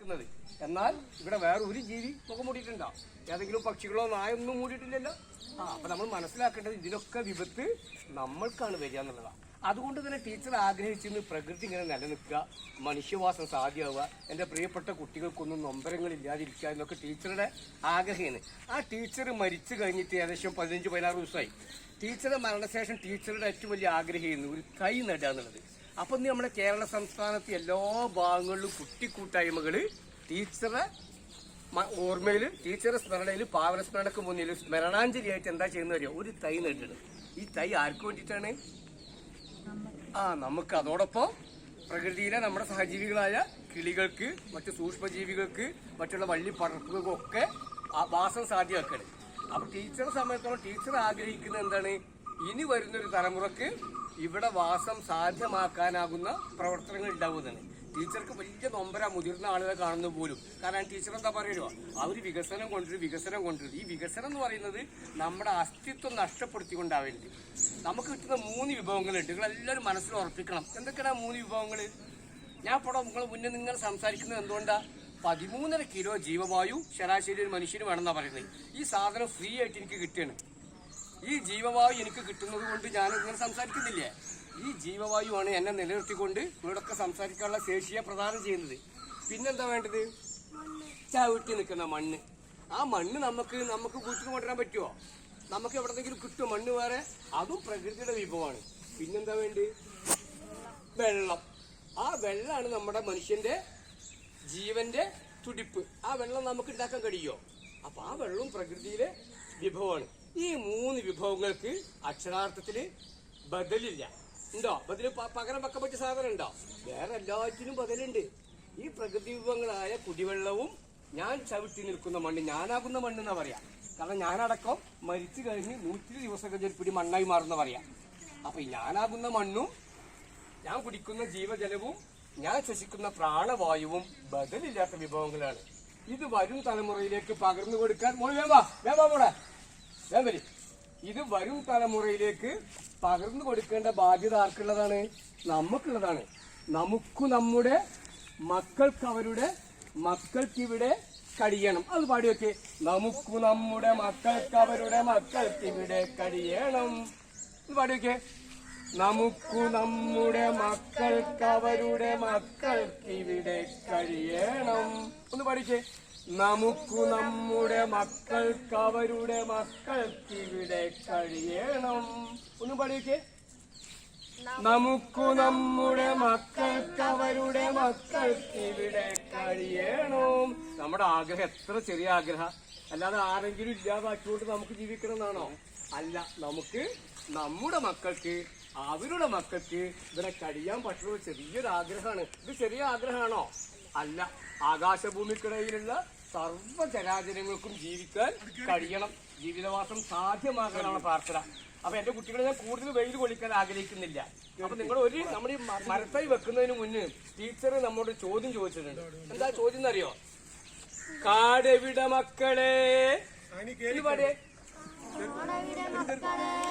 നിൽക്കുന്നത്. എന്നാൽ ഇവിടെ വേറെ ഒരു ജീവി മുഖം മൂടിയിട്ടുണ്ടോ? ഏതെങ്കിലും പക്ഷികളോ നായൊന്നും മൂടിയിട്ടില്ലല്ലോ. അപ്പൊ നമ്മൾ മനസ്സിലാക്കേണ്ടത് ഇതിനൊക്കെ വിപത്ത് നമ്മൾക്കാണ് വരിക എന്നുള്ളതാണ്. അതുകൊണ്ട് തന്നെ ടീച്ചർ ആഗ്രഹിച്ചിരുന്നു പ്രകൃതി ഇങ്ങനെ നിലനിൽക്കുക, മനുഷ്യവാസം സാധ്യമാവുക, എൻ്റെ പ്രിയപ്പെട്ട കുട്ടികൾക്കൊന്നും നൊമ്പരങ്ങളില്ലാതിരിക്കുക എന്നൊക്കെ ടീച്ചറുടെ ആഗ്രഹമാണ്. ആ ടീച്ചർ മരിച്ചു കഴിഞ്ഞിട്ട് ഏകദേശം 15-16 ദിവസമായി. ടീച്ചറുടെ മരണശേഷം ടീച്ചറുടെ ഏറ്റവും വലിയ ആഗ്രഹമായിരുന്നു ഒരു തൈ നടുക എന്നുള്ളത്. അപ്പം ഇന്ന് നമ്മുടെ കേരള സംസ്ഥാനത്ത് എല്ലാ ഭാഗങ്ങളിലും കുട്ടിക്കൂട്ടായ്മകൾ ടീച്ചറെ ഓർമ്മയിൽ, ടീച്ചറുടെ സ്മരണയിൽ, പാവന സ്മരണക്ക് മുന്നിൽ സ്മരണാഞ്ജലിയായിട്ട് എന്താ ചെയ്യുന്ന അറിയോ? ഒരു തൈ നടുന്നത്. ഈ തൈ ആർക്ക് വേണ്ടിയിട്ടാണ്? നമുക്ക് അതോടൊപ്പം പ്രകൃതിയിലെ നമ്മുടെ സഹജീവികളായ കിളികൾക്ക്, മറ്റു സൂക്ഷ്മജീവികൾക്ക്, മറ്റുള്ള വള്ളിപ്പടർപ്പുകൾക്കൊക്കെ വാസം സാധ്യമാക്കണം. അപ്പൊ ടീച്ചറെ സംബന്ധിച്ചോളം ടീച്ചർ ആഗ്രഹിക്കുന്നത് എന്താണ്? ഇനി വരുന്നൊരു തലമുറക്ക് ഇവിടെ വാസം സാധ്യമാക്കാനാകുന്ന പ്രവർത്തനങ്ങൾ ഉണ്ടാവുന്നതാണ്. ടീച്ചർക്ക് വലിയ നൊമ്പര മുതിർന്ന ആളുകളെ കാണുന്ന പോലും. കാരണം ടീച്ചർ എന്താ പറയുക? അവർ വികസനം കൊണ്ടുവരും. ഈ വികസനം എന്ന് പറയുന്നത് നമ്മുടെ അസ്തിത്വം നഷ്ടപ്പെടുത്തിക്കൊണ്ടാവരുത്. നമുക്ക് കിട്ടുന്ന 3 വിഭവങ്ങളുണ്ട്. നിങ്ങളെല്ലാവരും മനസ്സിൽ ഉറപ്പിക്കണം. എന്തൊക്കെയാണ് ആ 3 വിഭവങ്ങൾ? ഞാൻ ഇപ്പോൾ നിങ്ങളെ മുന്നേ നിങ്ങൾ സംസാരിക്കുന്നത് എന്തുകൊണ്ടാ? 13.5 കിലോ ജീവവായു ശരാശരി ഒരു മനുഷ്യന് വേണമെന്നാണ് പറയുന്നത്. ഈ സാധനം ഫ്രീ ആയിട്ട് എനിക്ക് കിട്ടുകയാണ്. ഈ ജീവവായു എനിക്ക് കിട്ടുന്നത് കൊണ്ട് ഞാൻ ഇങ്ങനെ സംസാരിക്കുന്നില്ലേ? ഈ ജീവവായുവാണ് എന്നെ നിലനിർത്തിക്കൊണ്ട് ഇവിടൊക്കെ സംസാരിക്കാനുള്ള ശേഷിയെ പ്രദാനം ചെയ്യുന്നത്. പിന്നെന്താ വേണ്ടത്? ചവിട്ടി നിൽക്കുന്ന മണ്ണ്. ആ മണ്ണ് നമുക്ക് വീട്ടിൽ കൊണ്ടുവരാൻ പറ്റുമോ? നമുക്ക് എവിടെന്നെങ്കിലും കിട്ടുമോ മണ്ണ് വേറെ? അതും പ്രകൃതിയുടെ വിഭവമാണ്. പിന്നെന്താ വേണ്ടത്? വെള്ളം. ആ വെള്ളമാണ് നമ്മുടെ മനുഷ്യന്റെ ജീവന്റെ തുടിപ്പ്. ആ വെള്ളം നമുക്ക് ഉണ്ടാക്കാൻ കഴിയുമോ? അപ്പൊ ആ വെള്ളവും പ്രകൃതിയിലെ വിഭവമാണ്. ഈ 3 വിഭവങ്ങൾക്ക് അക്ഷരാർത്ഥത്തില് ബദലില്ല. ഉണ്ടോ? ബദല് പകരം വെക്കാൻ പറ്റിയ സാധനം ഉണ്ടോ? വേറെ എല്ലാറ്റിനും ബദലുണ്ട്. ഈ പ്രകൃതി വിഭവങ്ങളായ കുടിവെള്ളവും ഞാൻ ചവിട്ടി നിൽക്കുന്ന മണ്ണ്, ഞാനാകുന്ന മണ്ണ് എന്നാ പറയാ. കാരണം ഞാനടക്കം മരിച്ചു കഴിഞ്ഞ് 100 ദിവസം കഴിഞ്ഞ ഒരു പിടി മണ്ണായി മാറുന്ന പറയാ. അപ്പൊ ഈ ഞാനാകുന്ന മണ്ണും ഞാൻ കുടിക്കുന്ന ജീവജലവും ഞാൻ ശ്വസിക്കുന്ന പ്രാണവായുവും ബദലില്ലാത്ത വിഭവങ്ങളാണ്. ഇത് വരും തലമുറയിലേക്ക് പകർന്നു കൊടുക്കാൻ ഇത് വരും തലമുറയിലേക്ക് പകർന്നു കൊടുക്കേണ്ട ബാധ്യത ആർക്കുള്ളതാണ്? നമുക്കുള്ളതാണ്. നമ്മുടെ മക്കൾക്ക് അവരുടെ മക്കൾക്കിവിടെ കഴിയണം. അത് പാടി വെക്കേ. നമ്മുടെ മക്കൾക്ക് അവരുടെ മക്കൾക്കിവിടെ കഴിയണം. ഇത് പാടി വെക്കേ. നമ്മുടെ മക്കൾക്ക് അവരുടെ മക്കൾക്കിവിടെ കഴിയണം. ഒന്ന് പഠിക്കേ. നമ്മുടെ മക്കൾക്ക് അവരുടെ മക്കൾക്കിവിടെ കഴിയണം. ഒന്ന് പഠിക്കേ. നമ്മുടെ മക്കൾക്ക് അവരുടെ മക്കൾക്കിവിടെ കഴിയണം. നമ്മുടെ ആഗ്രഹം എത്ര ചെറിയ ആഗ്രഹം! അല്ലാതെ ആരെങ്കിലും ഇല്ലാതാക്കിക്കൊണ്ട് നമുക്ക് ജീവിക്കണം എന്നാണോ? അല്ല, നമുക്ക് നമ്മുടെ മക്കൾക്ക് അവരുടെ മക്കൾക്ക് ഇവിടെ കഴിയാൻ പറ്റുന്ന ചെറിയൊരു ആഗ്രഹമാണ്. ഇത് ചെറിയ ആഗ്രഹമാണോ? അല്ല. ആകാശഭൂമിക്കിടയിലുള്ള സർവ്വചരാചരങ്ങൾക്കും ജീവിക്കാൻ കഴിയണം. ജീവിതവാസം സാധ്യമാകാനാണ് പ്രാർത്ഥന. അപ്പൊ എന്റെ കുട്ടികളെ ഞാൻ കൂടുതൽ വെയിൽ കൊള്ളിക്കാൻ ആഗ്രഹിക്കുന്നില്ല. അപ്പൊ നിങ്ങൾ നമ്മൾ ഈ മരത്തൈ വെക്കുന്നതിന് മുന്നേ ടീച്ചർ നമ്മോട് ചോദ്യം ചോദിച്ചിട്ടുണ്ട്. എന്താ ചോദ്യം എന്നറിയോ? കാടെവിടെ മക്കളെ?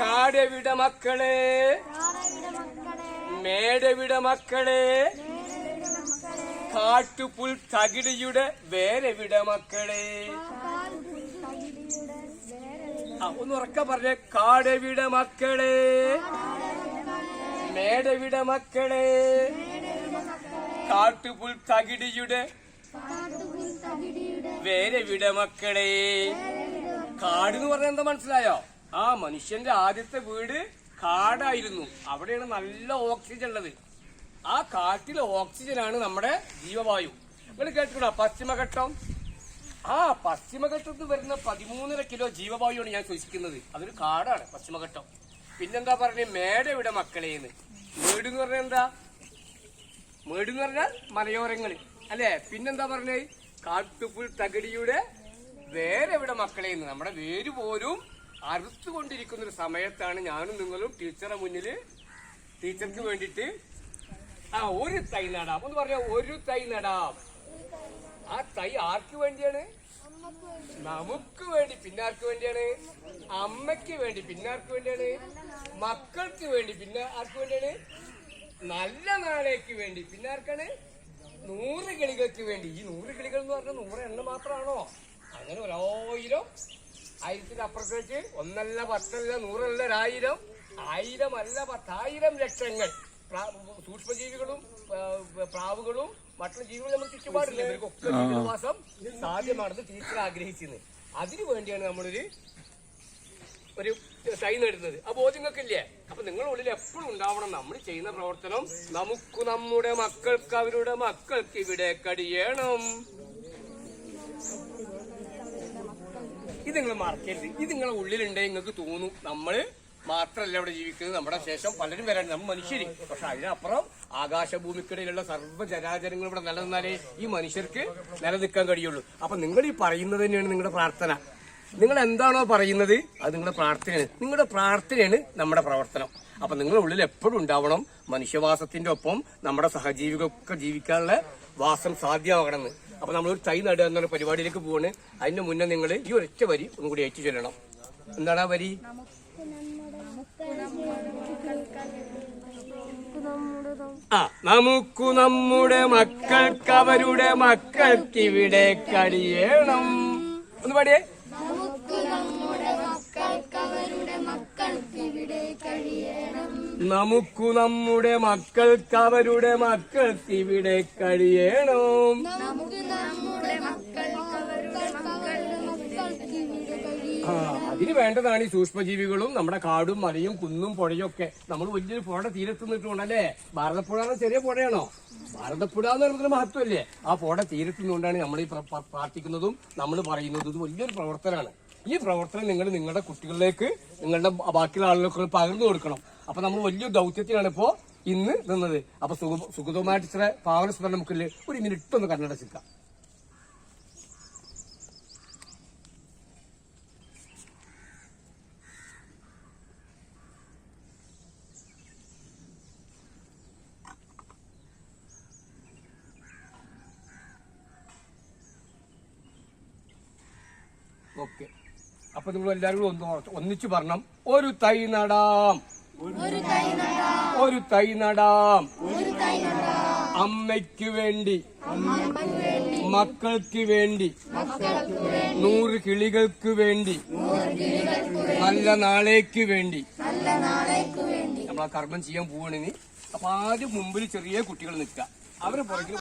കാടെവിടെ മക്കളെ? മേടെവിടെ മക്കളെ? കാട്ടുപുൽ തകിടിയുടെ വേരെവിടെ മക്കളെ? ഒന്ന് ഉറക്ക പറഞ്ഞേ. കാടെവിടെ മക്കളെ? മേടെവിടെ മക്കളെ? കാട്ടുപുൽ തകിടിയുടെ വേരെവിടെ മക്കളെ? കാട് എന്ന് പറഞ്ഞാൽ എന്താ മനസ്സിലായോ? മനുഷ്യന്റെ ആദ്യത്തെ വീട് കാടായിരുന്നു. അവിടെയാണ് നല്ല ഓക്സിജൻ ഉള്ളത്. ആ കാട്ടിലെ ഓക്സിജനാണ് നമ്മുടെ ജീവവായു. നിങ്ങൾ കേട്ടിട്ടുണ്ടോ പശ്ചിമഘട്ടം? പശ്ചിമഘട്ടത്തിൽ വരുന്ന 13.5 കിലോ ജീവവായുവാണ് ഞാൻ ശ്വസിക്കുന്നത്. അതൊരു കാടാണ് പശ്ചിമഘട്ടം. പിന്നെന്താ പറഞ്ഞേ? മേടെവിടെ മക്കളേന്ന്. മേട് എന്ന് പറഞ്ഞാൽ എന്താ? മേട് എന്ന് പറഞ്ഞാൽ മലയോരങ്ങൾ അല്ലെ? പിന്നെന്താ പറഞ്ഞേ? കാട്ടുപുൽ തകിടിയുടെ വേരെവിടെ മക്കളേന്ന്. നമ്മുടെ വേര് പോലും അറുത്തുകൊണ്ടിരിക്കുന്ന ഒരു സമയത്താണ് ഞാനും നിങ്ങളും ടീച്ചറെ മുന്നിൽ ടീച്ചർക്ക് വേണ്ടിയിട്ട് ഒരു തൈ നടാം. ഒന്ന് പറഞ്ഞ ഒരു തൈ നടാം. ആ തൈ ആർക്ക് വേണ്ടിയാണ്? നമുക്ക് വേണ്ടി. പിന്നെ ആർക്ക് വേണ്ടിയാണ്? അമ്മയ്ക്ക് വേണ്ടി. പിന്നെ ആർക്ക് വേണ്ടിയാണ്? മക്കൾക്ക് വേണ്ടി. പിന്നെ ആർക്ക് വേണ്ടിയാണ്? നല്ല നാളേക്ക് വേണ്ടി. പിന്നെ ആർക്കാണ്? 100 കിളികൾക്ക് വേണ്ടി. ഈ 100 കിളികൾ എന്ന് പറഞ്ഞാൽ 100 എണ്ണം മാത്രമാണോ? അങ്ങനെ 1000 1000ത്തിന്റെ അപ്പുറത്തേക്ക് 1 അല്ല 10 അല്ല 100 അല്ല 1000 1000 അല്ല 10,000 ലക്ഷങ്ങൾ സൂക്ഷ്മജീവികളും പ്രാവുകളും മറ്റുള്ള ജീവികളും നമ്മൾ ചുറ്റുപാടില്ല. ഇവർക്കൊക്കെ ജീവിതവാസം സാധ്യമാണെന്ന് ടീച്ചർ ആഗ്രഹിച്ചിരുന്നത്. അതിനു വേണ്ടിയാണ് നമ്മളൊരു തൈ നടുന്നത്. ആ ബോധ്യങ്ങൾക്കില്ലേ? അപ്പൊ നിങ്ങളുടെ ഉള്ളിൽ എപ്പോഴും ഉണ്ടാവണം നമ്മൾ ചെയ്യുന്ന പ്രവർത്തനം നമുക്ക് നമ്മുടെ മക്കൾക്ക് അവരുടെ മക്കൾക്ക് ഇവിടെ കഴിയണം. ഇത് നിങ്ങൾ മറക്കരുത്. ഇത് നിങ്ങളുടെ ഉള്ളിലുണ്ടെങ്കിൽ നിങ്ങൾക്ക് തോന്നും നമ്മള് മാത്രമല്ല ഇവിടെ ജീവിക്കുന്നത്, നമ്മുടെ ശേഷം പലരും വരാൻ നമ്മൾ മനുഷ്യര്. പക്ഷെ അതിനപ്പുറം ആകാശഭൂമിക്കിടയിലുള്ള സർവ്വജരാചരങ്ങൾ ഇവിടെ നിലനിന്നാലേ ഈ മനുഷ്യർക്ക് നിലനിൽക്കാൻ കഴിയുള്ളൂ. അപ്പൊ നിങ്ങൾ ഈ പറയുന്നത് തന്നെയാണ് നിങ്ങളുടെ പ്രാർത്ഥന. നിങ്ങൾ എന്താണോ പറയുന്നത് അത് നിങ്ങളുടെ പ്രാർത്ഥനയാണ്. നിങ്ങളുടെ പ്രാർത്ഥനയാണ് നമ്മുടെ പ്രവർത്തനം. അപ്പൊ നിങ്ങളുടെ ഉള്ളിൽ എപ്പോഴും ഉണ്ടാവണം മനുഷ്യവാസത്തിന്റെ ഒപ്പം നമ്മുടെ സഹജീവികൾക്ക് ജീവിക്കാനുള്ള വാസം സാധ്യമാകണമെന്ന്. അപ്പൊ നമ്മളൊരു തൈ നടുക എന്നുള്ള പരിപാടിയിലേക്ക് പോവാണ്. അതിന്റെ മുന്നേ നിങ്ങൾ ഈ ഒരൊറ്റ വരി ഒന്നും കൂടി ഏറ്റു ചൊല്ലണം. എന്താണ് ആ വരി? നമുക്ക് നമ്മുടെ മക്കൾക്ക് അവരുടെ മക്കൾക്ക് ഇവിടെ കഴിയണം. ഒന്ന് പാടിയേ. നമുക്ക് നമ്മുടെ മക്കൾക്ക് അവരുടെ മക്കൾക്ക് ഇവിടെ കഴിയണം. അതിന് വേണ്ടതാണ് ഈ സൂക്ഷ്മജീവികളും നമ്മുടെ കാടും മലയും കുന്നും പുഴയും ഒക്കെ. നമ്മൾ വലിയൊരു പുഴ തീരത്തുനിന്നിട്ടുണ്ടല്ലേ. ഭാരതപ്പുഴ ചെറിയ പുഴയാണോ? ഭാരതപ്പുഴ എന്ന് പറയുന്നത് മഹത്വമല്ലേ? ആ പുഴ തീരത്തുനിന്നുകൊണ്ടാണ് നമ്മൾ ഈ പ്രാർത്ഥിക്കുന്നതും നമ്മൾ പറയുന്നതും. ഇത് വലിയൊരു പ്രവർത്തനമാണ്. ഈ പ്രവർത്തനം നിങ്ങൾ നിങ്ങളുടെ കുട്ടികളിലേക്ക് നിങ്ങളുടെ ബാക്കിയുള്ള ആളുകൾക്ക് പകർന്നു കൊടുക്കണം. അപ്പൊ നമ്മൾ വലിയൊരു ദൗത്യത്തിലാണ് ഇപ്പോ ഇന്ന് നിന്നത്. അപ്പൊ സുഗതമായിട്ട് ഇത്ര പാവന സ്മരണം നമുക്കില്ലേ ഒരു മിനിറ്റ് ഒന്ന് കണ്ണടച്ചിരിക്കാം. ഓക്കെ. അപ്പൊ നിങ്ങൾ എല്ലാവരും ഒന്നിച്ചു പറഞ്ഞം. ഒരു തൈ നടാം, ഒരു തൈ നടാം, അമ്മയ്ക്ക് വേണ്ടി, മക്കൾക്ക് വേണ്ടി, 100 കിളികൾക്ക് വേണ്ടി, നല്ല നാളേക്ക് വേണ്ടി. നമ്മൾ ആ കർമ്മം ചെയ്യാൻ പോവാണ് ഇനി. അപ്പൊ ആദ്യം മുമ്പിൽ ചെറിയ കുട്ടികൾ നിൽക്കുക. അവരെ പുറകിൽ